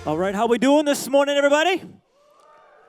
All right, how we doing this morning, everybody?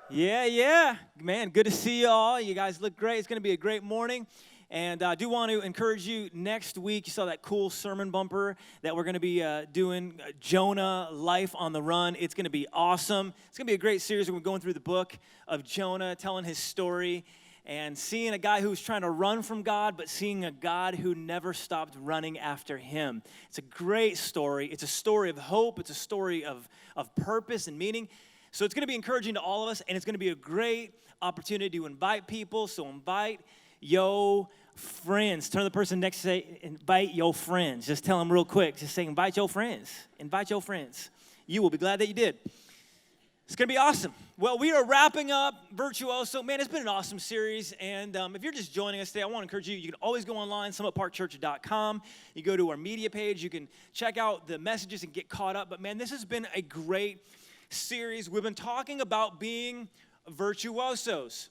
Yeah. Man, good to see you all. You guys look great. It's going to be a great morning. And I do want to encourage you, next week, you saw that cool sermon bumper that we're going to be doing, Jonah, Life on the Run. It's going to be awesome. It's going to be a great series. We're going through the book of Jonah, telling his story, and seeing a guy who's trying to run from God, but seeing a God who never stopped running after him. It's a great story. It's a story of hope. It's a story of purpose and meaning. So it's going to be encouraging to all of us, and it's going to be a great opportunity to invite people. So invite your friends. Turn to the person next to say, invite your friends. Just tell them real quick. Just say, invite your friends. Invite your friends. You will be glad that you did. It's going to be awesome. Well, we are wrapping up Virtuoso. Man, it's been an awesome series. And if you're just joining us today, I want to encourage you. You can always go online, summitparkchurch.com. You go to our media page. You can check out the messages and get caught up. But, man, this has been a great series. We've been talking about being virtuosos.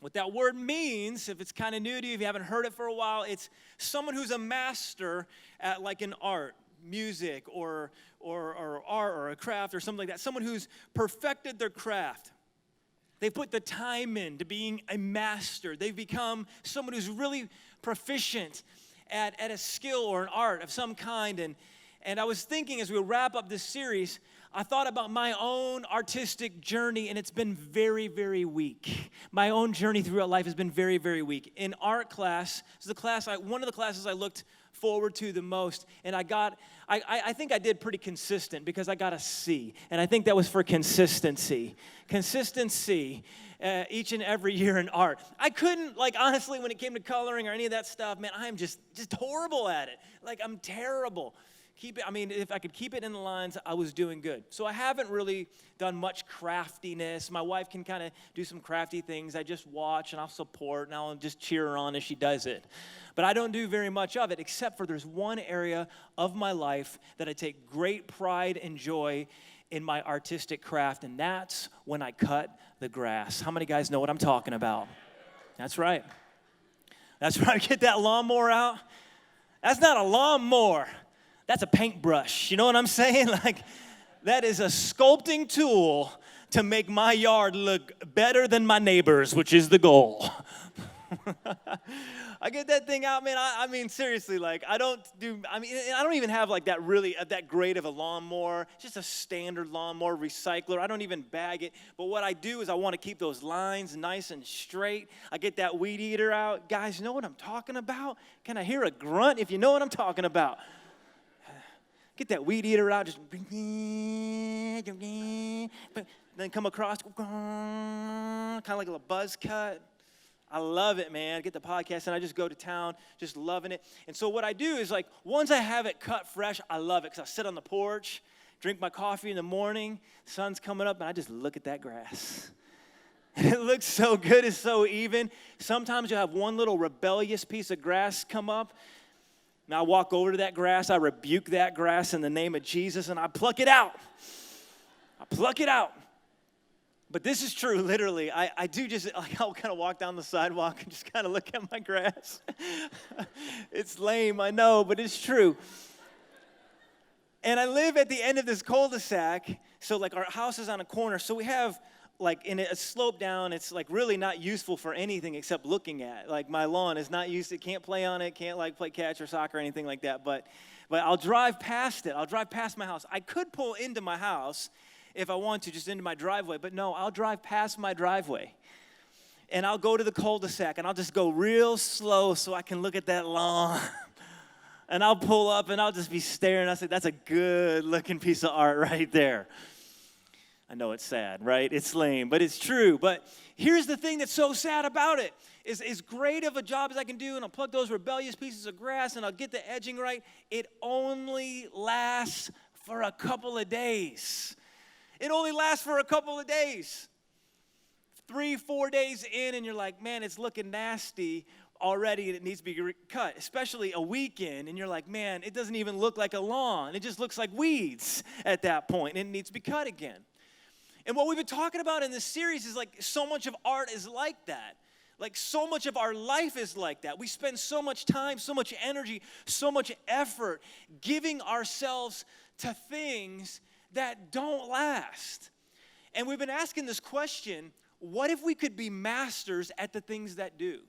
What that word means, if it's kind of new to you, if you haven't heard it for a while, it's someone who's a master at like an art, music, or art, or a craft, or something like that. Someone who's perfected their craft. They put the time into being a master. They've become someone who's really proficient at a skill or an art of some kind. And I was thinking as we wrap up this series, I thought about my own artistic journey, and it's been very, very weak. My own journey throughout life has been very, very weak. In art class, this is the class one of the classes I looked forward to the most, and I think I did pretty consistent because I got a C, and I think that was for consistency. Consistency each and every year in art. I couldn't, honestly, when it came to coloring or any of that stuff, man, I am just horrible at it. I'm terrible. If I could keep it in the lines, I was doing good. So I haven't really done much craftiness. My wife can kind of do some crafty things. I just watch, and I'll support, and I'll just cheer her on as she does it. But I don't do very much of it, except for there's one area of my life that I take great pride and joy in my artistic craft, and that's when I cut the grass. How many guys know what I'm talking about? That's right. That's right. Get that lawnmower out. That's not a lawnmower. That's a paintbrush. You know what I'm saying? That is a sculpting tool to make my yard look better than my neighbor's, which is the goal. I get that thing out, man. I mean, seriously, I don't even have that great of a lawnmower. It's just a standard lawnmower recycler. I don't even bag it. But what I do is I want to keep those lines nice and straight. I get that weed eater out. Guys, you know what I'm talking about? Can I hear a grunt if you know what I'm talking about? Get that weed eater out, just then come across, kind of like a little buzz cut. I love it, man. Get the podcast, and I just go to town, just loving it. And so what I do is, once I have it cut fresh, I love it because I sit on the porch, drink my coffee in the morning, sun's coming up, and I just look at that grass. And it looks so good. It's so even. Sometimes you have one little rebellious piece of grass come up. And I walk over to that grass, I rebuke that grass in the name of Jesus, and I pluck it out. I pluck it out. But this is true, literally. I do just, I'll kind of walk down the sidewalk and just kind of look at my grass. It's lame, I know, but it's true. And I live at the end of this cul-de-sac, so our house is on a corner, so we have in a slope down, it's really not useful for anything except looking at. My lawn is not used, it can't play on it, can't play catch or soccer or anything like that, but I'll drive past it. I'll drive past my house. I could pull into my house if I want to, just into my driveway, but no, I'll drive past my driveway. And I'll go to the cul-de-sac, and I'll just go real slow so I can look at that lawn. And I'll pull up, and I'll just be staring. I'll say, that's a good-looking piece of art right there. I know it's sad, right? It's lame, but it's true. But here's the thing that's so sad about it. Is as great of a job as I can do, and I'll pluck those rebellious pieces of grass, and I'll get the edging right, it only lasts for a couple of days. It only lasts for a couple of days. 3-4 days in, and you're like, man, it's looking nasty already, and it needs to be cut, especially a weekend, and you're like, man, it doesn't even look like a lawn. It just looks like weeds at that point, and it needs to be cut again. And what we've been talking about in this series is so much of art is like that. So much of our life is like that. We spend so much time, so much energy, so much effort giving ourselves to things that don't last. And we've been asking this question, what if we could be masters at the things that do?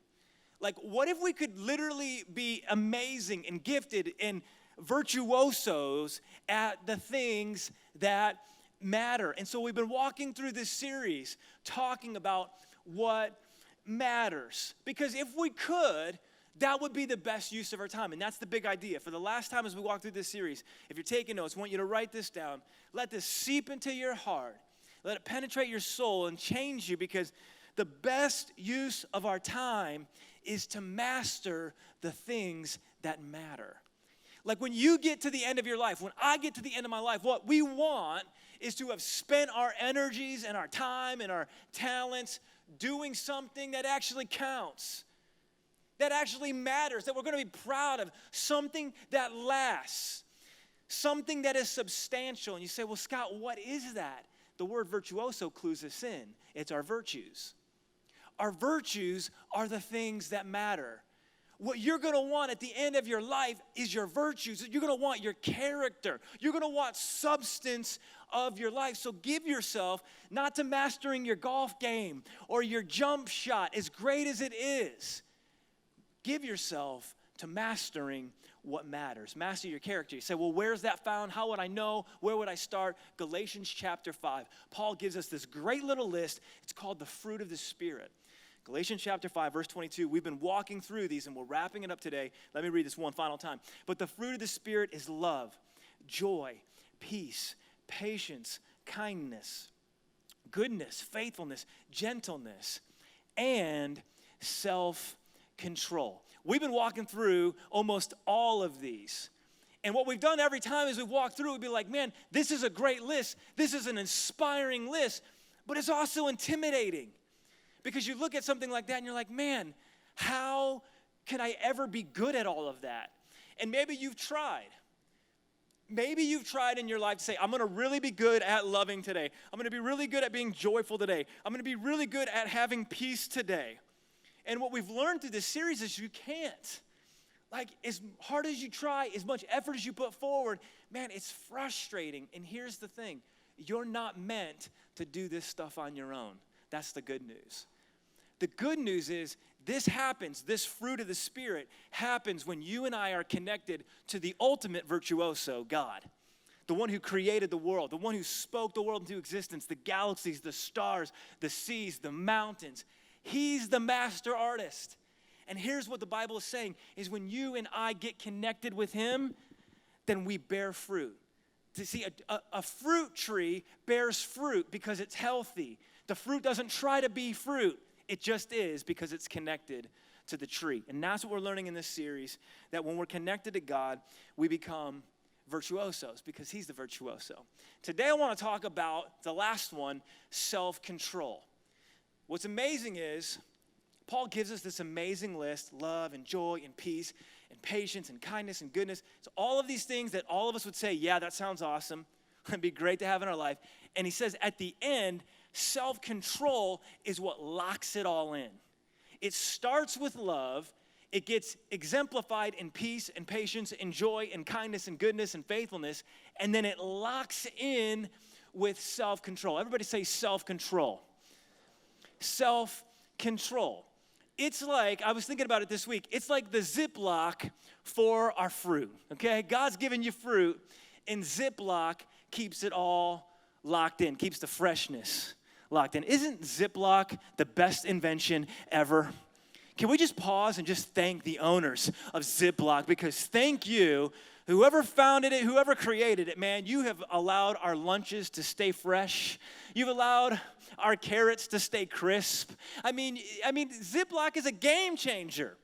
Like, what if we could literally be amazing and gifted and virtuosos at the things that matter? And so we've been walking through this series talking about what matters. Because if we could, that would be the best use of our time. And that's the big idea. For the last time as we walk through this series, if you're taking notes, I want you to write this down. Let this seep into your heart. Let it penetrate your soul and change you, because the best use of our time is to master the things that matter. Like when you get to the end of your life, when I get to the end of my life, what we want is to have spent our energies and our time and our talents doing something that actually counts, that actually matters, that we're going to be proud of, something that lasts, something that is substantial. And you say, well, Scott, what is that? The word virtuoso clues us in. It's our virtues. Our virtues are the things that matter. What you're going to want at the end of your life is your virtues. You're going to want your character. You're going to want substance of your life. So give yourself not to mastering your golf game or your jump shot, as great as it is. Give yourself to mastering what matters. Master your character. You say, well, where's that found? How would I know? Where would I start? Galatians chapter 5. Paul gives us this great little list. It's called the fruit of the Spirit. Galatians chapter 5, verse 22. We've been walking through these and we're wrapping it up today. Let me read this one final time. But the fruit of the Spirit is love, joy, peace, patience, kindness, goodness, faithfulness, gentleness, and self-control. We've been walking through almost all of these. And what we've done every time as we walk through, we'd be like, man, this is a great list. This is an inspiring list, but it's also intimidating. Because you look at something like that and you're like, man, how can I ever be good at all of that? And maybe you've tried. Maybe you've tried in your life to say, I'm going to really be good at loving today. I'm going to be really good at being joyful today. I'm going to be really good at having peace today. And what we've learned through this series is you can't. Like, as hard as you try, as much effort as you put forward, man, it's frustrating. And here's the thing. You're not meant to do this stuff on your own. That's the good news. The good news is this happens, this fruit of the Spirit happens when you and I are connected to the ultimate virtuoso, God. The one who created the world, the one who spoke the world into existence, the galaxies, the stars, the seas, the mountains. He's the master artist. And here's what the Bible is saying, is when you and I get connected with him, then we bear fruit. To see, a fruit tree bears fruit because it's healthy. The fruit doesn't try to be fruit. It just is because it's connected to the tree. And that's what we're learning in this series, that when we're connected to God, we become virtuosos because he's the virtuoso. Today I want to talk about the last one, self-control. What's amazing is Paul gives us this amazing list, love and joy and peace and patience and kindness and goodness. It's all of these things that all of us would say, yeah, that sounds awesome. It'd be great to have in our life. And he says at the end, self-control is what locks it all in. It starts with love. It gets exemplified in peace and patience and joy and kindness and goodness and faithfulness. And then it locks in with self-control. Everybody say self-control. Self-control. It's like, I was thinking about it this week, it's like the zip-loc for our fruit, okay? God's given you fruit, and zip-loc keeps it all locked in, keeps the freshness locked in. Isn't zip-loc the best invention ever? Can we just pause and just thank the owners of zip-loc? Because thank you, whoever founded it, whoever created it, man, you have allowed our lunches to stay fresh. You've allowed our carrots to stay crisp. I mean, zip-loc is a game changer.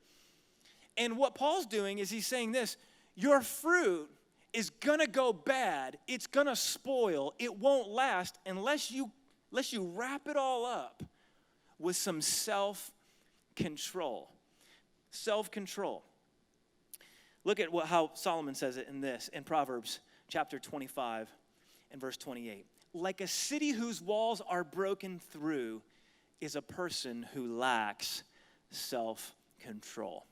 And what Paul's doing is he's saying this, your fruit is gonna go bad, it's gonna spoil, it won't last unless you wrap it all up with some self-control. Self-control. Look at how Solomon says it in Proverbs chapter 25 and verse 28. Like a city whose walls are broken through is a person who lacks self-control.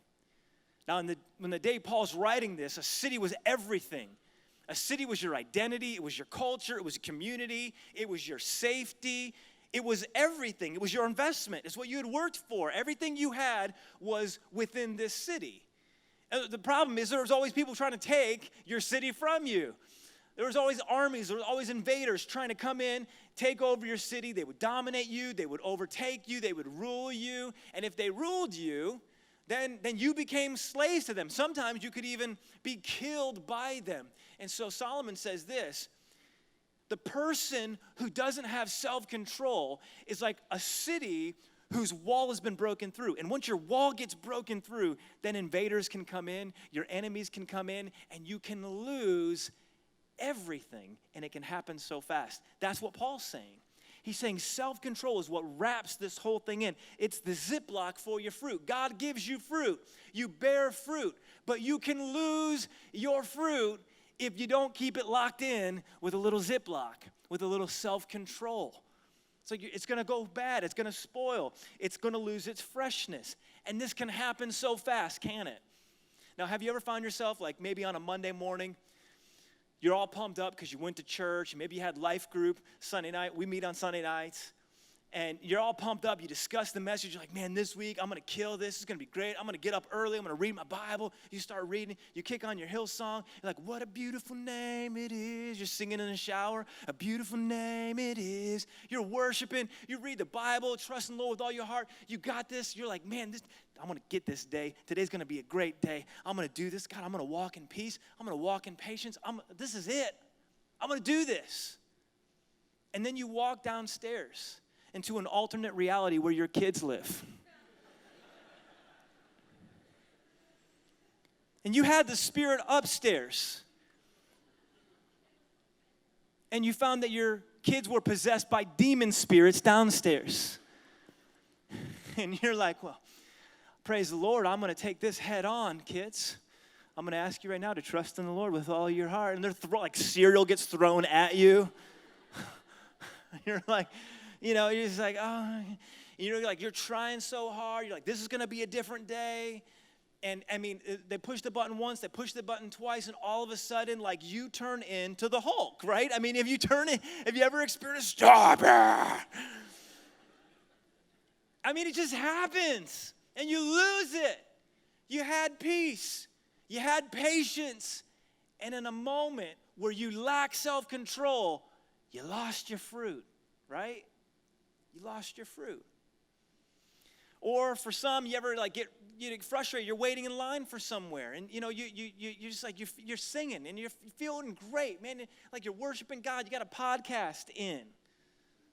Now, in the day Paul's writing this, a city was everything. A city was your identity, it was your culture, it was a community, it was your safety, it was everything. It was your investment. It's what you had worked for. Everything you had was within this city. And the problem is there was always people trying to take your city from you. There was always armies, there was always invaders trying to come in, take over your city. They would dominate you, they would overtake you, they would rule you. And if they ruled you, then you became slaves to them. Sometimes you could even be killed by them. And so Solomon says this: the person who doesn't have self-control is like a city whose wall has been broken through. And once your wall gets broken through, then invaders can come in, your enemies can come in, and you can lose everything, and it can happen so fast. That's what Paul's saying. He's saying self-control is what wraps this whole thing in. It's the zip-loc for your fruit. God gives you fruit. You bear fruit, but you can lose your fruit if you don't keep it locked in with a little zip-loc, with a little self-control. It's like it's going to go bad. It's going to spoil. It's going to lose its freshness. And this can happen so fast, can it? Now, have you ever found yourself like maybe on a Monday morning, you're all pumped up because you went to church, maybe you had life group Sunday night. We meet on Sunday nights. And you're all pumped up. You discuss the message. You're like, man, this week I'm going to kill this. It's going to be great. I'm going to get up early. I'm going to read my Bible. You start reading. You kick on your Hillsong. You're like, what a beautiful name it is. You're singing in the shower. A beautiful name it is. You're worshiping. You read the Bible. Trust in the Lord with all your heart. You got this. You're like, man, I'm going to get this day. Today's going to be a great day. I'm going to do this. God, I'm going to walk in peace. I'm going to walk in patience. This is it. I'm going to do this. And then you walk downstairs into an alternate reality where your kids live. And you had the spirit upstairs. And you found that your kids were possessed by demon spirits downstairs. And you're like, well, praise the Lord, I'm going to take this head on, kids. I'm going to ask you right now to trust in the Lord with all your heart. And they're like cereal gets thrown at you. You're like, you're just like, oh, you're trying so hard. You're like, this is going to be a different day. And I mean, they push the button once, they push the button twice, and all of a sudden, like, you turn into the Hulk, right? I mean, if you ever experienced, stop it. I mean, it just happens, and you lose it. You had peace, you had patience, and in a moment where you lack self-control, you lost your fruit, right? You lost your fruit. Or for some, you ever like get frustrated. You're waiting in line for somewhere, and you just like you're singing and you're feeling great, man. Like you're worshiping God. You got a podcast in.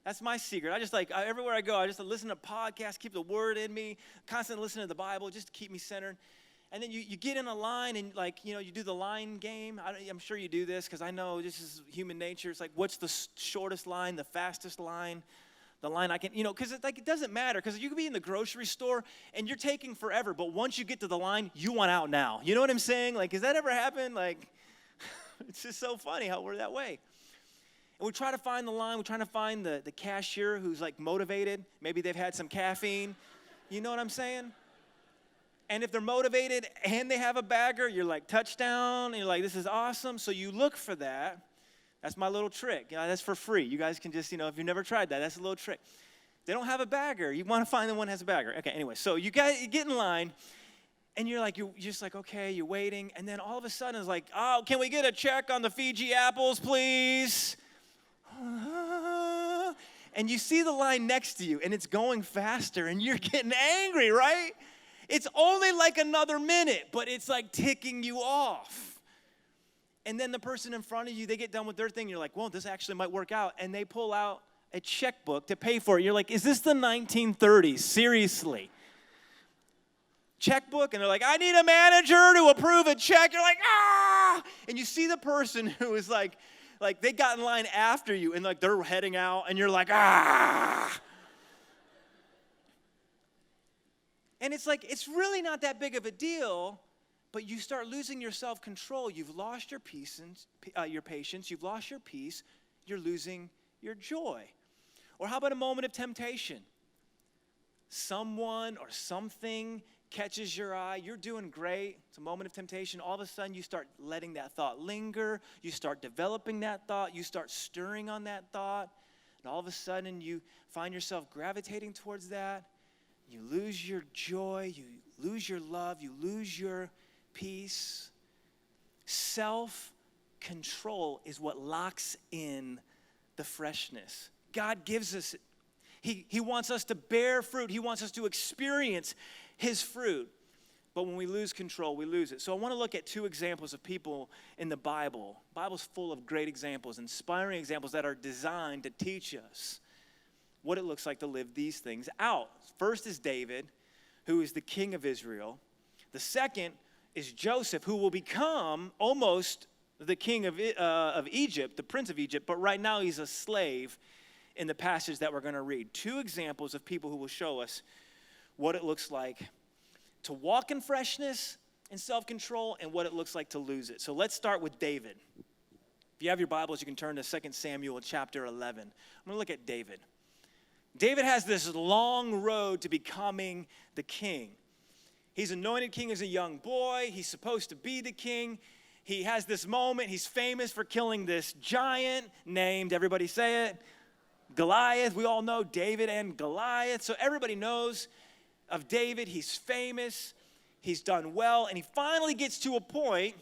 That's my secret. I just everywhere I go, I just listen to podcasts, keep the word in me, constantly listen to the Bible, just to keep me centered. And then you get in a line and you do the line game. I'm sure you do this because I know this is human nature. It's like, what's the shortest line, the fastest line? The line I can, because it doesn't matter. Because you could be in the grocery store and you're taking forever, but once you get to the line, you want out now. You know what I'm saying? Like, has that ever happened? Like, it's just so funny how we're that way. And we try to find the line. We're trying to find the cashier who's like motivated. Maybe they've had some caffeine. You know what I'm saying? And if they're motivated and they have a bagger, you're like, touchdown. And you're like, this is awesome. So you look for that. That's my little trick. That's for free. You guys can just, if you've never tried that, that's a little trick. They don't have a bagger. You want to find the one that has a bagger. Okay, anyway, so you get in line, and you're just like, okay, you're waiting, and then all of a sudden it's like, oh, can we get a check on the Fiji apples, please? And you see the line next to you, and it's going faster, and you're getting angry, right? It's only like another minute, but it's like ticking you off. And then the person in front of you, they get done with their thing. You're like, well, this actually might work out. And they pull out a checkbook to pay for it. You're like, is this the 1930s? Seriously. Checkbook? And they're like, I need a manager to approve a check. You're like, ah! And you see the person who is like they got in line after you. And like they're heading out. And you're like, ah! And it's like, it's really not that big of a deal. But you start losing your self-control. You've lost your patience. You've lost your peace. You're losing your joy. Or how about a moment of temptation? Someone or something catches your eye. You're doing great. It's a moment of temptation. All of a sudden, you start letting that thought linger. You start developing that thought. You start stirring on that thought. And all of a sudden, you find yourself gravitating towards that. You lose your joy. You lose your love. You lose your peace. Self-control is what locks in the freshness. God gives us it. He wants us to bear fruit. He wants us to experience his fruit. But when we lose control, we lose it. So I want to look at two examples of people in the Bible. The Bible's full of great examples, inspiring examples that are designed to teach us what it looks like to live these things out. First is David, who is the king of Israel. The second is Joseph, who will become almost the king of Egypt, the prince of Egypt, but right now he's a slave in the passage that we're going to read. Two examples of people who will show us what it looks like to walk in freshness and self-control and what it looks like to lose it. So let's start with David. If you have your Bibles, you can turn to 2 Samuel chapter 11. I'm going to look at David. David has this long road to becoming the king. He's anointed king as a young boy. He's supposed to be the king. He has this moment. He's famous for killing this giant named, everybody say it, Goliath. We all know David and Goliath. So everybody knows of David. He's famous. He's done well. And he finally gets to a point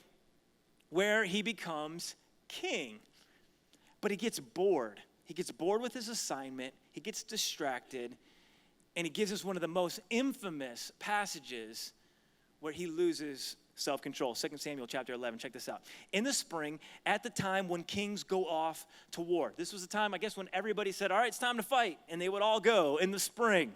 where he becomes king. But he gets bored. He gets bored with his assignment. He gets distracted. And he gives us one of the most infamous passages where he loses self-control. 2 Samuel chapter 11. Check this out. In the spring, at the time when kings go off to war. This was the time, I guess, when everybody said, all right, it's time to fight. And they would all go in the spring.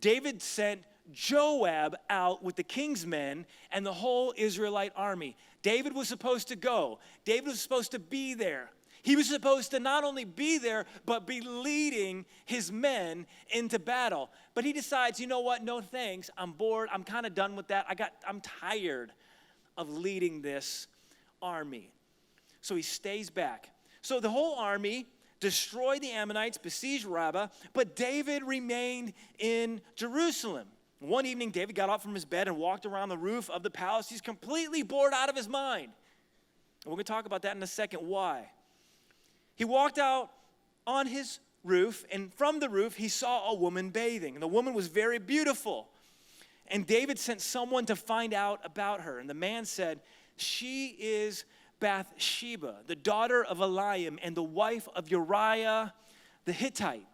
David sent Joab out with the king's men and the whole Israelite army. David was supposed to go. David was supposed to be there. He was supposed to not only be there, but be leading his men into battle. But he decides, you know what? No thanks. I'm bored. I'm kind of done with that. I'm tired of leading this army. So he stays back. So the whole army destroyed the Ammonites, besieged Rabbah, but David remained in Jerusalem. One evening, David got up from his bed and walked around the roof of the palace. He's completely bored out of his mind. And we're going to talk about that in a second. Why? He walked out on his roof, and from the roof, he saw a woman bathing. And the woman was very beautiful. And David sent someone to find out about her. And the man said, she is Bathsheba, the daughter of Eliam and the wife of Uriah the Hittite,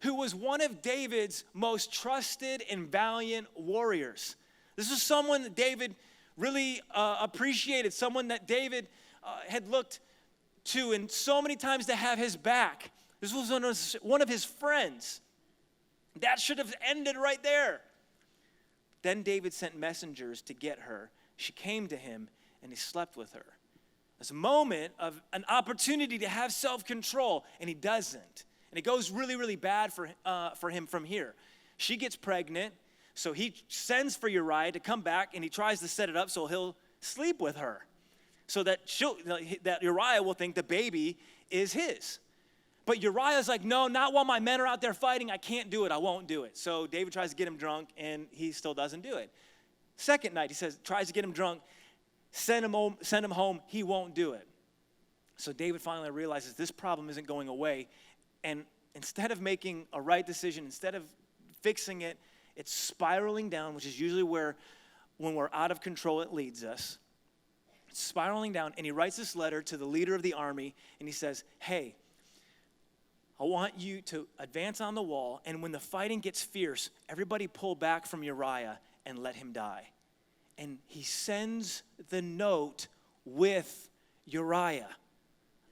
who was one of David's most trusted and valiant warriors. This was someone that David really appreciated, someone that David had looked to and so many times to have his back. This was one of his friends. That should have ended right there. Then David sent messengers to get her. She came to him and he slept with her. It's a moment of an opportunity to have self-control, and he doesn't. And it goes really, really bad for him from here. She gets pregnant, so he sends for Uriah to come back, and he tries to set it up so he'll sleep with her, so that Uriah will think the baby is his. But Uriah's like, no, not while my men are out there fighting. I can't do it. I won't do it. So David tries to get him drunk, and he still doesn't do it. Second night, tries to get him drunk, send him home. He won't do it. So David finally realizes this problem isn't going away. And instead of making a right decision, instead of fixing it, it's spiraling down, which is usually where, when we're out of control, it leads us. It's spiraling down, and he writes this letter to the leader of the army, and he says, hey, I want you to advance on the wall, and when the fighting gets fierce, everybody pull back from Uriah and let him die. And he sends the note with Uriah.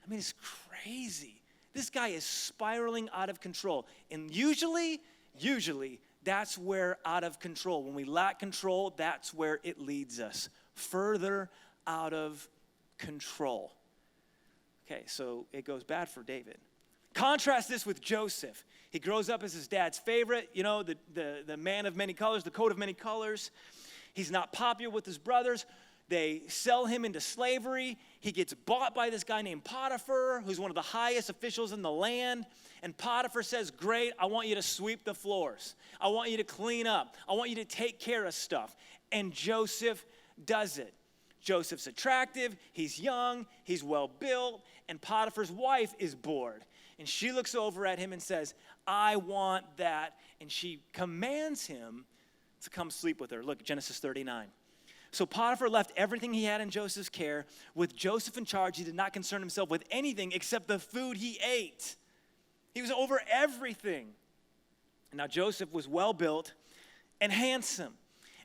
I mean, it's crazy. This guy is spiraling out of control. And usually, that's where out of control. When we lack control, that's where it leads us. Further out of control. Okay, so it goes bad for David. Contrast this with Joseph. He grows up as his dad's favorite, the man of many colors, the coat of many colors. He's not popular with his brothers. They sell him into slavery. He gets bought by this guy named Potiphar, who's one of the highest officials in the land. And Potiphar says, great, I want you to sweep the floors. I want you to clean up. I want you to take care of stuff. And Joseph does it. Joseph's attractive, he's young, he's well built, and Potiphar's wife is bored. And she looks over at him and says, I want that. And she commands him to come sleep with her. Look, Genesis 39. So Potiphar left everything he had in Joseph's care. With Joseph in charge, he did not concern himself with anything except the food he ate. He was over everything. Now Joseph was well built and handsome.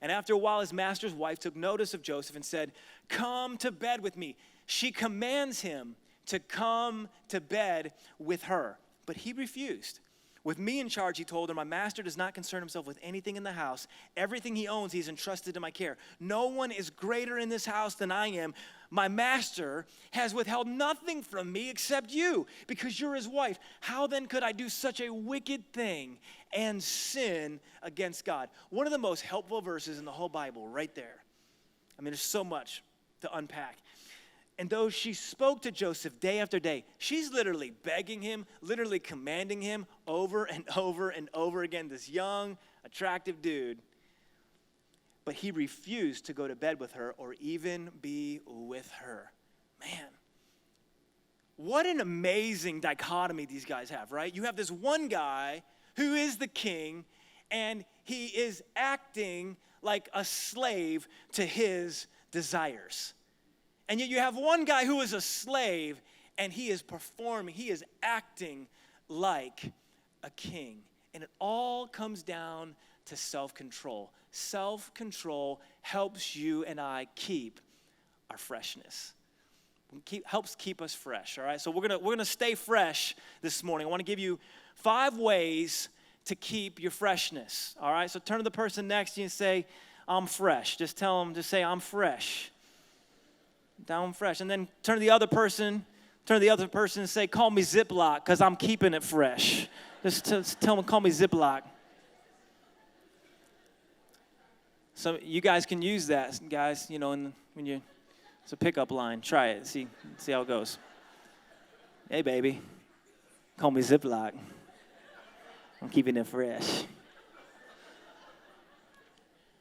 And after a while, his master's wife took notice of Joseph and said, come to bed with me. She commands him to come to bed with her. But he refused. With me in charge, he told her, my master does not concern himself with anything in the house. Everything he owns, he's entrusted to my care. No one is greater in this house than I am. My master has withheld nothing from me except you, because you're his wife. How then could I do such a wicked thing and sin against God? One of the most helpful verses in the whole Bible, right there. I mean, there's so much to unpack. And though she spoke to Joseph day after day, she's literally begging him, literally commanding him over and over and over again, this young, attractive dude. But he refused to go to bed with her or even be with her. Man, what an amazing dichotomy these guys have, right? You have this one guy who is the king, and he is acting like a slave to his desires. And yet you have one guy who is a slave, and he is performing, he is acting like a king. And it all comes down to self-control. Self-control helps you and I keep our freshness. Helps keep us fresh, all right? So we're gonna stay fresh this morning. I want to give you 5 ways to keep your freshness, all right? So turn to the person next to you and say, I'm fresh. Just tell them, just say, I'm fresh. Down fresh. And then turn to the other person and say, call me zip-loc, because I'm keeping it fresh. Just tell them, call me zip-loc. So you guys can use that, guys, you know, it's a pickup line. Try it. See how it goes. Hey, baby, call me zip-loc. I'm keeping it fresh.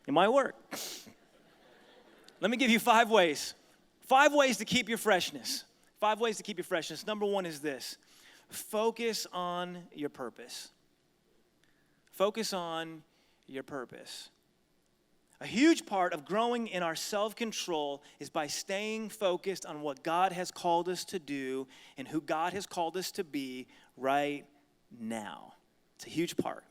It might work. Let me give you 5 ways. 5 ways to keep your freshness. 5 ways to keep your freshness. Number 1 is this. Focus on your purpose. Focus on your purpose. A huge part of growing in our self-control is by staying focused on what God has called us to do and who God has called us to be right now. It's a huge part.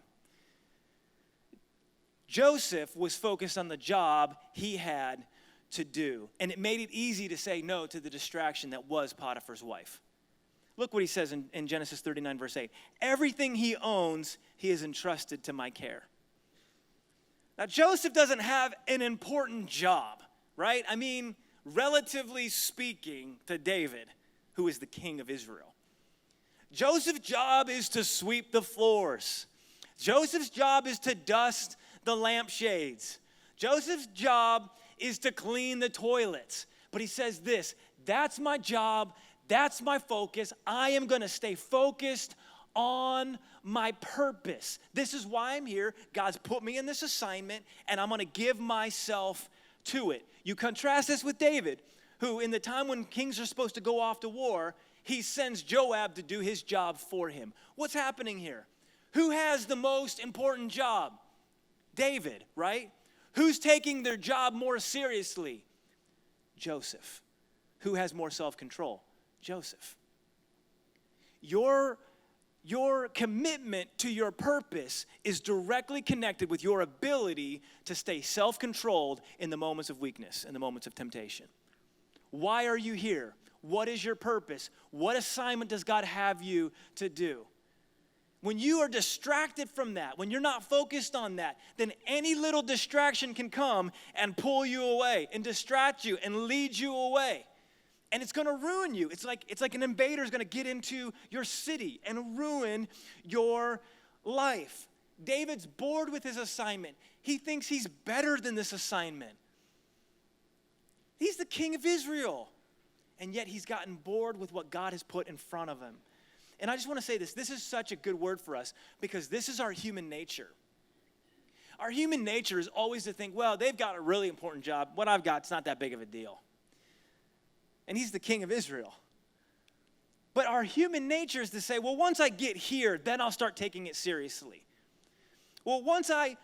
Joseph was focused on the job he had to do, and it made it easy to say no to the distraction that was Potiphar's wife. Look what he says in Genesis 39, verse 8. Everything he owns, he has entrusted to my care. Now, Joseph doesn't have an important job, right? I mean, relatively speaking to David, who is the king of Israel. Joseph's job is to sweep the floors. Joseph's job is to dust the lampshades. Joseph's job is to clean the toilets. But he says this, that's my job, that's my focus. I am going to stay focused on my purpose. This is why I'm here. God's put me in this assignment, and I'm going to give myself to it. You contrast this with David, who in the time when kings are supposed to go off to war, he sends Joab to do his job for him. What's happening here? Who has the most important job? David, right? Who's taking their job more seriously? Joseph. Who has more self-control? Joseph. Your commitment to your purpose is directly connected with your ability to stay self-controlled in the moments of weakness, in the moments of temptation. Why are you here? What is your purpose? What assignment does God have you to do? When you are distracted from that, when you're not focused on that, then any little distraction can come and pull you away and distract you and lead you away. And it's going to ruin you. It's like an invader is going to get into your city and ruin your life. David's bored with his assignment. He thinks he's better than this assignment. He's the king of Israel. And yet he's gotten bored with what God has put in front of him. And I just want to say this. This is such a good word for us because this is our human nature. Our human nature is always to think, well, they've got a really important job. What I've got is not that big of a deal. And he's the king of Israel. But our human nature is to say, well, once I get here, then I'll start taking it seriously. Well, once I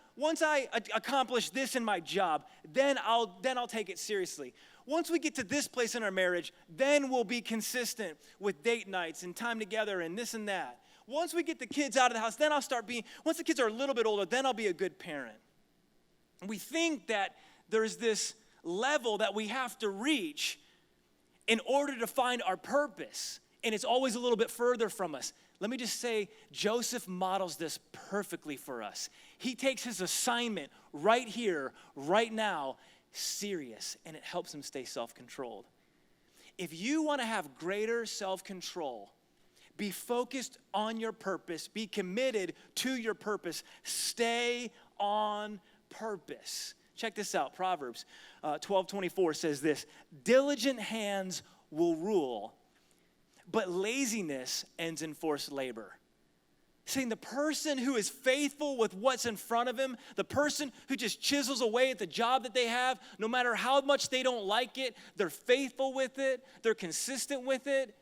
accomplish this in my job, then I'll take it seriously. Once we get to this place in our marriage, then we'll be consistent with date nights and time together and this and that. Once we get the kids out of the house, then once the kids are a little bit older, then I'll be a good parent. And we think that there's this level that we have to reach in order to find our purpose. And it's always a little bit further from us. Let me just say, Joseph models this perfectly for us. He takes his assignment right here, right now, serious, and it helps him stay self-controlled. If you want to have greater self-control, be focused on your purpose, be committed to your purpose, stay on purpose. Check this out, Proverbs 12:24 says this, diligent hands will rule, but laziness ends in forced labor. Saying the person who is faithful with what's in front of him, the person who just chisels away at the job that they have, no matter how much they don't like it, they're faithful with it, they're consistent with it.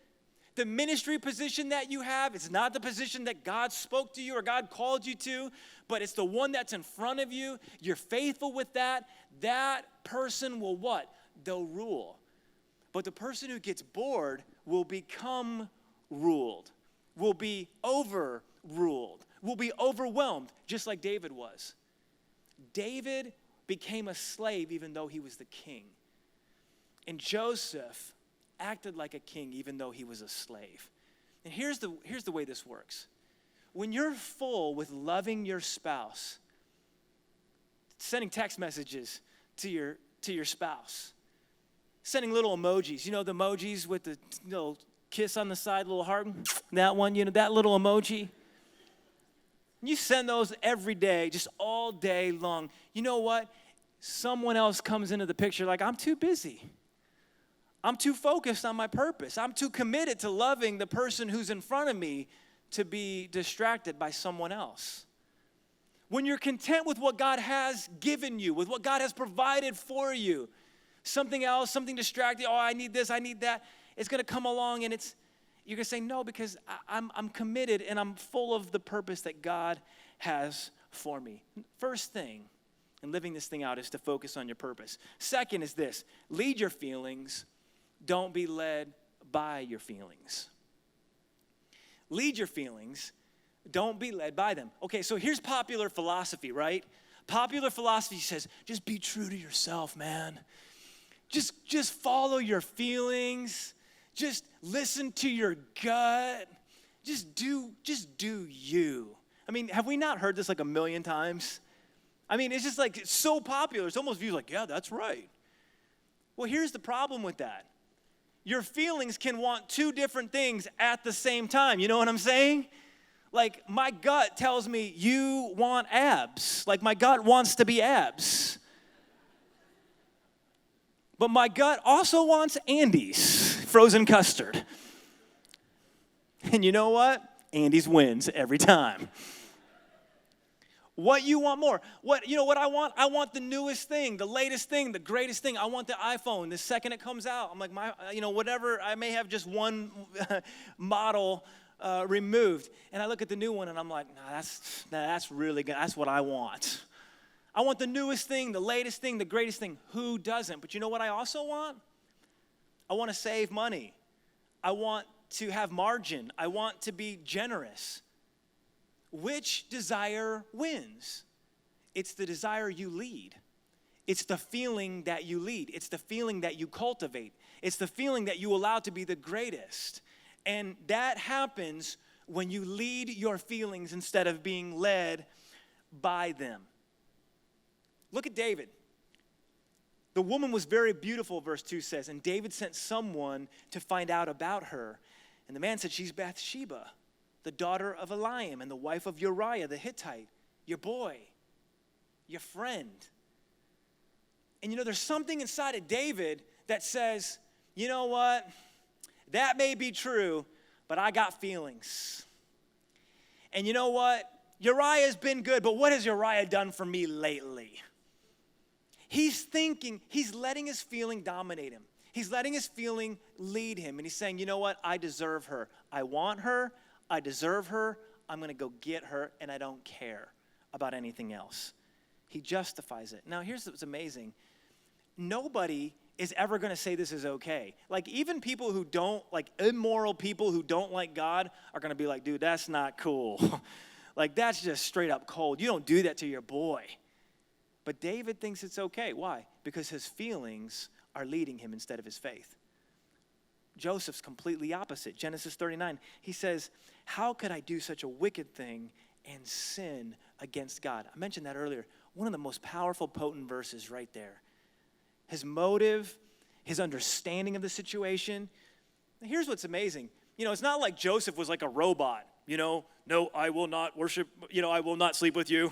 The ministry position that you have, it's not the position that God spoke to you or God called you to, but it's the one that's in front of you. You're faithful with that. That person will what? They'll rule. But the person who gets bored will become ruled, will be overruled, will be overwhelmed, just like David was. David became a slave even though he was the king. And Joseph acted like a king even though he was a slave. And here's the way this works. When you're full with loving your spouse, sending text messages to your spouse, sending little emojis, you know, the emojis with the little kiss on the side, little heart, that one, you know, that little emoji. You send those every day, just all day long. You know what? Someone else comes into the picture like, I'm too busy. I'm too focused on my purpose. I'm too committed to loving the person who's in front of me to be distracted by someone else. When you're content with what God has given you, with what God has provided for you, something else, something distracting, oh, I need this, I need that, it's going to come along and you're going to say, no, because I'm committed and I'm full of the purpose that God has for me. First thing in living this thing out is to focus on your purpose. Second is this, lead your feelings, don't be led by your feelings. Lead your feelings, don't be led by them. Okay, so here's popular philosophy, right? Popular philosophy says, just be true to yourself, man. Just follow your feelings. Just listen to your gut. Just do you. I mean, have we not heard this like a million times? I mean, it's just like it's so popular. It's almost viewed like, yeah, that's right. Well, here's the problem with that. Your feelings can want two different things at the same time. You know what I'm saying? Like, my gut tells me you want abs. Like, my gut wants to be abs. But my gut also wants Andy's frozen custard. And you know what? Andy's wins every time. What you want more? What I want? I want the newest thing, the latest thing, the greatest thing. I want the iPhone the second it comes out. I'm like, whatever, I may have just one model removed. And I look at the new one and I'm like, that's really good. That's what I want. I want the newest thing, the latest thing, the greatest thing. Who doesn't? But you know what I also want? I want to save money. I want to have margin. I want to be generous. Which desire wins? It's the desire you lead. It's the feeling that you lead. It's the feeling that you cultivate. It's the feeling that you allow to be the greatest. And that happens when you lead your feelings instead of being led by them. Look at David. The woman was very beautiful, verse 2 says, and David sent someone to find out about her. And the man said, she's Bathsheba, the daughter of Eliam and the wife of Uriah the Hittite, your boy, your friend. And there's something inside of David that says, you know what? That may be true, but I got feelings. And you know what? Uriah's been good, but what has Uriah done for me lately? He's letting his feeling dominate him. He's letting his feeling lead him. And he's saying, you know what? I deserve her. I want her. I deserve her. I'm going to go get her, and I don't care about anything else. He justifies it. Now, here's what's amazing. Nobody is ever going to say this is okay. Like, even people who don't, like immoral people who don't like God are going to be like, dude, that's not cool. Like, that's just straight up cold. You don't do that to your boy. But David thinks it's okay. Why? Because his feelings are leading him instead of his faith. Joseph's completely opposite. Genesis 39, he says, how could I do such a wicked thing and sin against God? I mentioned that earlier. One of the most powerful, potent verses right there. His motive, his understanding of the situation. Here's what's amazing. You know, it's not like Joseph was like a robot. You know, no, I will not worship, you know, I will not sleep with you.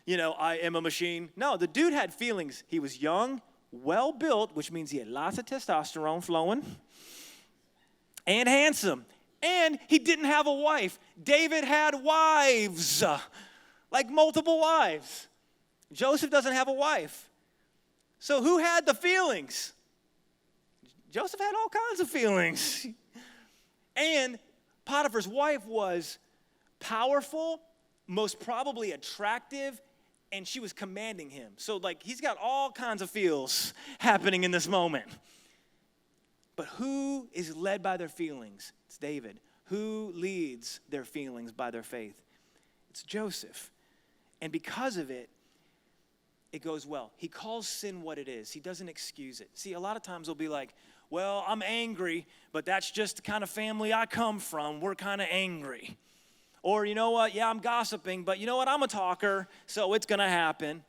You know, I am a machine. No, the dude had feelings. He was young, well-built, which means he had lots of testosterone flowing, and handsome. And he didn't have a wife. David had wives, like multiple wives. Joseph doesn't have a wife. So who had the feelings? Joseph had all kinds of feelings. And Potiphar's wife was powerful, most probably attractive, and she was commanding him. So, like, he's got all kinds of feels happening in this moment. But who is led by their feelings? It's David. Who leads their feelings by their faith? It's Joseph. And because of it, it goes well. He calls sin what it is. He doesn't excuse it. See, a lot of times they'll be like, well, I'm angry, but that's just the kind of family I come from. We're kind of angry. Or, you know what, yeah, I'm gossiping, but you know what, I'm a talker, so it's going to happen.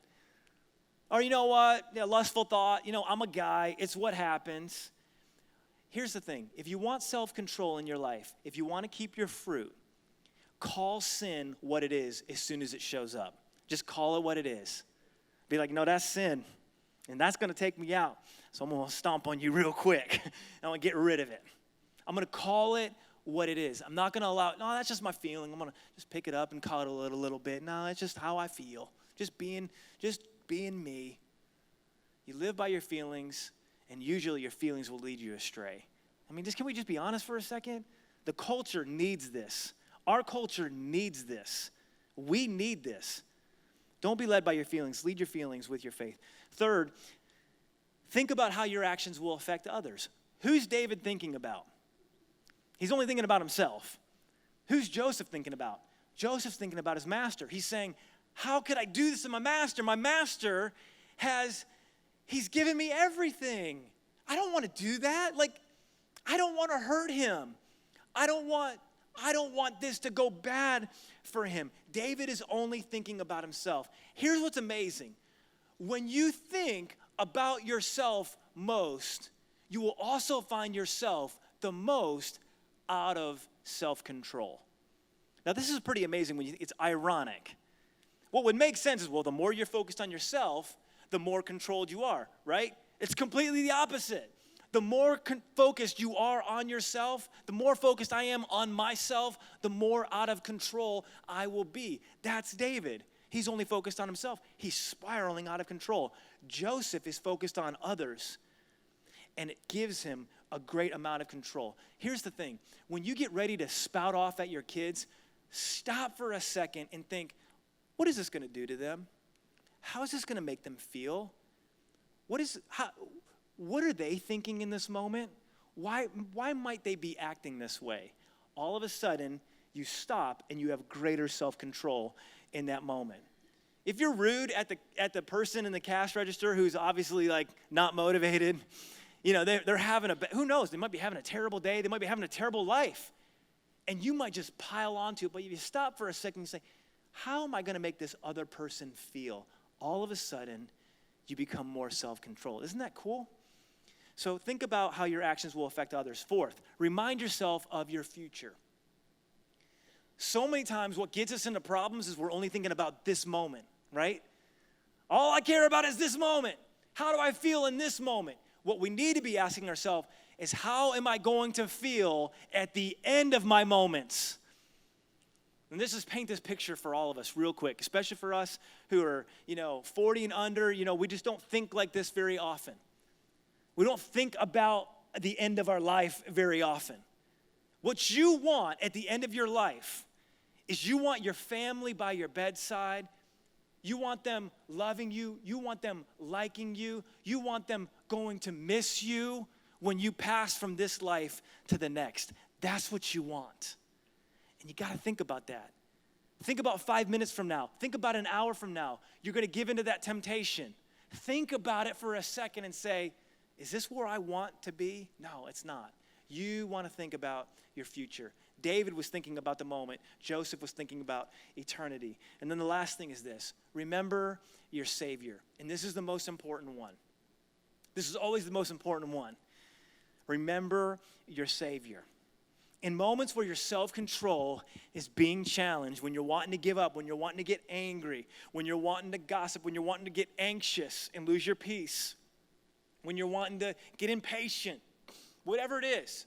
Or, you know what, yeah, lustful thought, you know, I'm a guy, it's what happens. Here's the thing. If you want self-control in your life, if you want to keep your fruit, call sin what it is as soon as it shows up. Just call it what it is. Be like, no, that's sin, and that's going to take me out. So I'm going to stomp on you real quick. I want to get rid of it. I'm going to call it what it is. I'm not going to allow it. No, that's just my feeling. I'm going to just pick it up and coddle it a little bit. No, it's just how I feel. Just being me. You live by your feelings, and usually your feelings will lead you astray. I mean, can we just be honest for a second? The culture needs this. Our culture needs this. We need this. Don't be led by your feelings. Lead your feelings with your faith. Third, think about how your actions will affect others. Who's David thinking about? He's only thinking about himself. Who's Joseph thinking about? Joseph's thinking about his master. He's saying, how could I do this to my master? My master he's given me everything. I don't want to do that. Like, I don't want to hurt him. I don't want this to go bad for him. David is only thinking about himself. Here's what's amazing. When you think about yourself most, you will also find yourself the most out of self-control. Now, this is pretty amazing it's ironic. What would make sense is, well, the more you're focused on yourself, the more controlled you are, right? It's completely the opposite. The more focused you are on yourself, the more focused I am on myself, the more out of control I will be. That's David. He's only focused on himself. He's spiraling out of control. Joseph is focused on others, and it gives him a great amount of control. Here's the thing. When you get ready to spout off at your kids, stop for a second and think, what is this going to do to them? How is this going to make them feel? What are they thinking in this moment? Why might they be acting this way? All of a sudden, you stop and you have greater self-control in that moment. If you're rude at the person in the cash register who's obviously like not motivated, you know, they're having who knows, they might be having a terrible day, they might be having a terrible life. And you might just pile onto it, but if you stop for a second and say, how am I going to make this other person feel? All of a sudden, you become more self-controlled. Isn't that cool? So think about how your actions will affect others. Fourth, remind yourself of your future. So many times what gets us into problems is we're only thinking about this moment, right? All I care about is this moment. How do I feel in this moment? What we need to be asking ourselves is, how am I going to feel at the end of my moments? And paint this picture for all of us real quick, especially for us who are, 40 and under. We just don't think like this very often. We don't think about the end of our life very often. What you want at the end of your life is you want your family by your bedside. You want them loving you. You want them liking you. You want them going to miss you when you pass from this life to the next. That's what you want. And you got to think about that. Think about 5 minutes from now. Think about an hour from now. You're going to give into that temptation. Think about it for a second and say, is this where I want to be? No, it's not. You want to think about your future. David was thinking about the moment. Joseph was thinking about eternity. And then the last thing is this. Remember your Savior. And this is the most important one. This is always the most important one. Remember your Savior. In moments where your self-control is being challenged, when you're wanting to give up, when you're wanting to get angry, when you're wanting to gossip, when you're wanting to get anxious and lose your peace, when you're wanting to get impatient, whatever it is,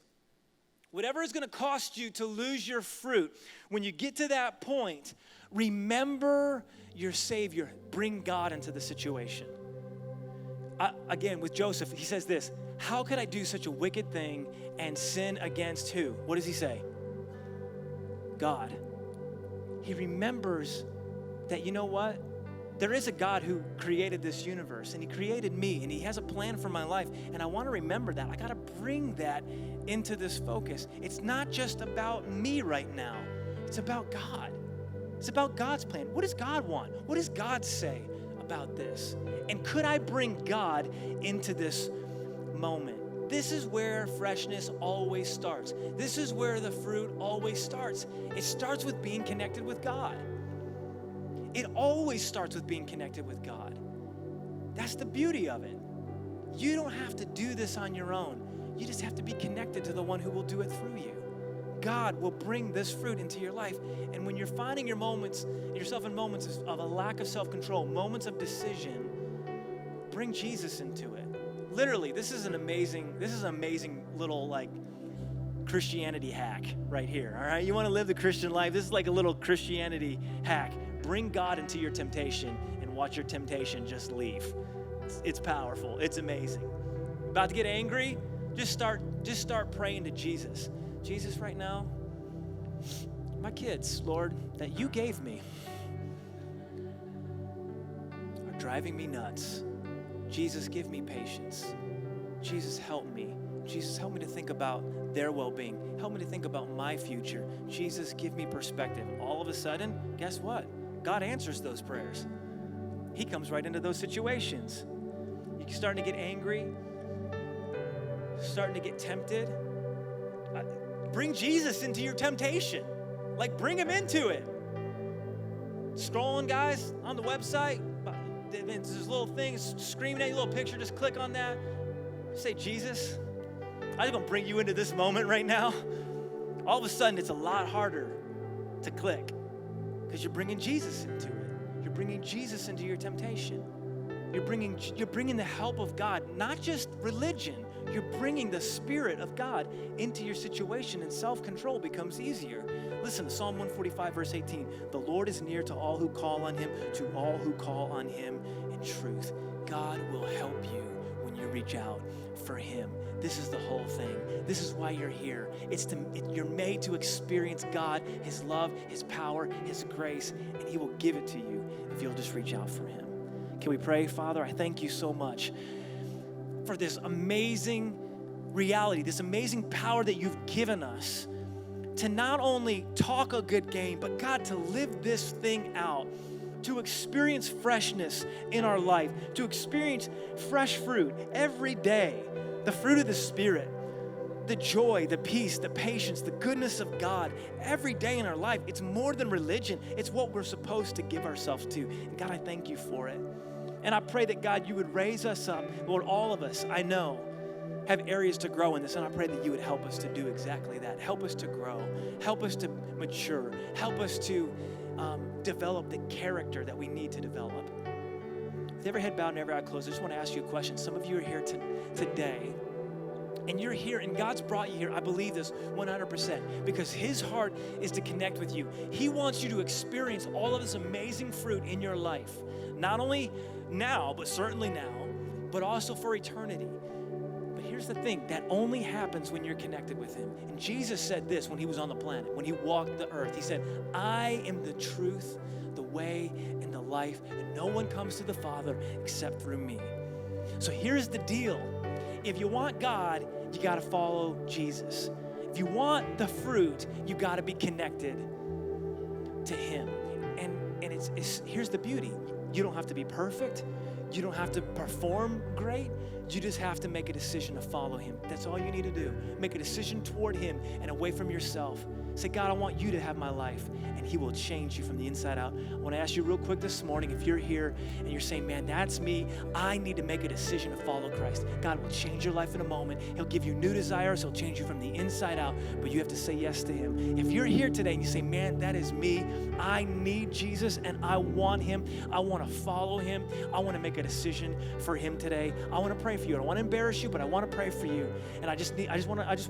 whatever is going to cost you to lose your fruit, when you get to that point, remember your Savior. Bring God into the situation. Again, with Joseph, he says this, how could I do such a wicked thing and sin against who? What does he say? God. He remembers that, you know what? There is a God who created this universe, and he created me, and he has a plan for my life, and I want to remember that. I got to bring that into this focus. It's not just about me right now. It's about God. It's about God's plan. What does God want? What does God say about this? And could I bring God into this moment? This is where freshness always starts. This is where the fruit always starts. It starts with being connected with God. It always starts with being connected with God. That's the beauty of it. You don't have to do this on your own. You just have to be connected to the one who will do it through you. God will bring this fruit into your life. And when you're finding yourself in moments of a lack of self-control, moments of decision, bring Jesus into it. Literally, this is an amazing little Christianity hack right here, all right? You want to live the Christian life? This is like a little Christianity hack. Bring God into your temptation and watch your temptation just leave. It's powerful. It's amazing. About to get angry? Just start praying to Jesus. Jesus, right now, my kids, Lord, that you gave me are driving me nuts. Jesus, give me patience. Jesus, help me. Jesus, help me to think about their well-being. Help me to think about my future. Jesus, give me perspective. All of a sudden, guess what? God answers those prayers. He comes right into those situations. You're starting to get angry, starting to get tempted. Bring Jesus into your temptation. Bring him into it. Scrolling, guys, on the website, there's this little thing screaming at you, a little picture, just click on that. Say, Jesus, I'm just going to bring you into this moment right now. All of a sudden, it's a lot harder to click because you're bringing Jesus into it. You're bringing Jesus into your temptation. You're bringing the help of God, not just religion. You're bringing the Spirit of God into your situation, and self-control becomes easier. Listen to Psalm 145, verse 18. The Lord is near to all who call on him, to all who call on him in truth. God will help you when you reach out for him. This is the whole thing. This is why you're here. You're made to experience God, his love, his power, his grace, and he will give it to you if you'll just reach out for him. Can we pray? Father, I thank you so much for this amazing reality, this amazing power that you've given us to not only talk a good game, but God, to live this thing out, to experience freshness in our life, to experience fresh fruit every day, the fruit of the Spirit, the joy, the peace, the patience, the goodness of God every day in our life. It's more than religion. It's what we're supposed to give ourselves to. And God, I thank you for it. And I pray that, God, you would raise us up. Lord, all of us, I know, have areas to grow in this, and I pray that you would help us to do exactly that. Help us to grow. Help us to mature. Help us to develop the character that we need to develop. with every head bowed and every eye closed, I just want to ask you a question. Some of you are here today, and you're here, and God's brought you here, I believe this 100%, because his heart is to connect with you. He wants you to experience all of this amazing fruit in your life, not only now, but certainly now, but also for eternity. But here's the thing, that only happens when you're connected with him. And Jesus said this when he was on the planet, when he walked the earth. He said, I am the truth, the way, and the life, and no one comes to the Father except through me. So here's the deal. If you want God, you got to follow Jesus. If you want the fruit, you got to be connected to him. And it's here's the beauty. You don't have to be perfect. You don't have to perform great. You just have to make a decision to follow him. That's all you need to do. Make a decision toward him and away from yourself. Say, God, I want you to have my life, and he will change you from the inside out. I want to ask you real quick this morning, if you're here and you're saying, man, that's me, I need to make a decision to follow Christ. God will change your life in a moment. He'll give you new desires. He'll change you from the inside out, but you have to say yes to him. If you're here today and you say, man, that is me, I need Jesus and I want him. I want to follow him. I want to make a decision for him today. I want to pray for you. I don't want to embarrass you, but I want to pray for you. And I just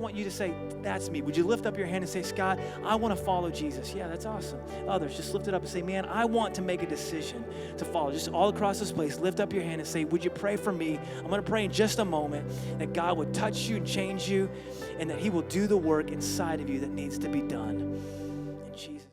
want you to say, that's me. Would you lift up your hand and say, Scott, I want to follow Jesus. Yeah, that's awesome. Others, just lift it up and say, man, I want to make a decision to follow. Just all across this place, lift up your hand and say, would you pray for me? I'm going to pray in just a moment that God would touch you and change you, and that he will do the work inside of you that needs to be done. In Jesus'